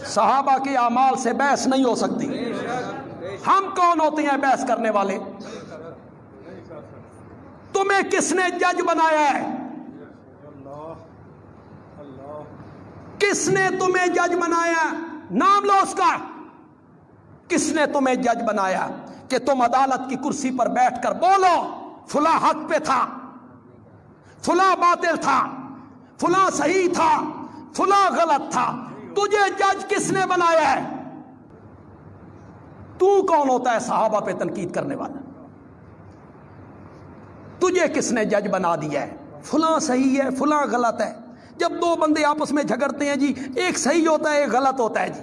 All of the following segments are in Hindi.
सहाबा के अमाल से बहस नहीं हो सकती। हम कौन होते हैं बहस करने वाले? तुम्हें किसने जज बनाया है? किसने तुम्हें जज बनाया? नाम लो उसका। किसने तुम्हें जज बनाया कि तुम अदालत की कुर्सी पर बैठकर बोलो फुला हक पे था, फुला बातिल था, फुला सही था, फुला गलत था? तुझे जज किसने बनाया है? तू कौन होता है सहाबा पे तनकीद करने वाला? तुझे किसने जज बना दिया है? फुला सही है, फुला गलत है। जब दो बंदे आपस में झगड़ते हैं जी, एक सही होता है एक गलत होता है जी,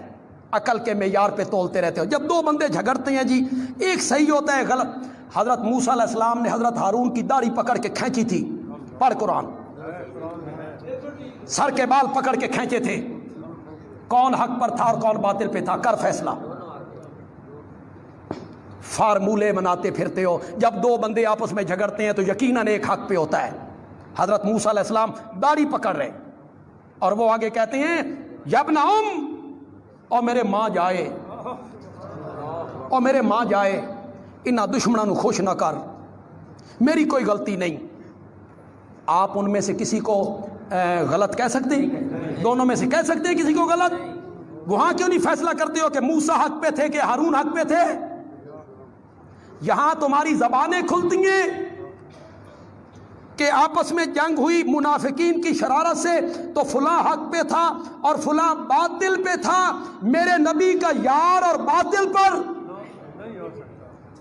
अकल के मेयार पे तोलते रहते हो। जब दो बंदे झगड़ते हैं जी, एक सही होता है गलत। हजरत मूसा अलैहिस्सलाम ने हजरत हारून की दाढ़ी पकड़ के खींची थी, पढ़ कुरान, सर के बाल पकड़ के खींचे थे। कौन हक पर था और कौन बातिल पे था, कर फैसला। फार्मूले बनाते फिरते हो। जब दो बंदे आपस में झगड़ते हैं तो यकीनन एक हक पे होता है। हजरत मूसा अलैहिस्सलाम दाढ़ी पकड़ रहे और वो आगे कहते हैं यब्ना और मेरे मां जाए, और मेरे मां जाए, इन्हां दुश्मनों को खुश ना कर, मेरी कोई गलती नहीं। आप उनमें से किसी को गलत कह सकते हैं? दोनों में से कह सकते हैं किसी को गलत? वहां क्यों नहीं फैसला करते हो कि मूसा हक पे थे कि हारून हक पे थे? यहां तुम्हारी जबानें खुलती हैं कि आपस में जंग हुई मुनाफिकीन की शरारत से, तो फुला हक पे था और फुला बातिल पे था। मेरे नबी का यार और बातिल पर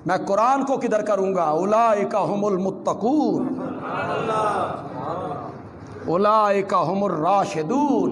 मैं कुरान को किधर करूंगा? उलाइका हुमुल मुत्तकून, उलाइका हुमुर राशिदून।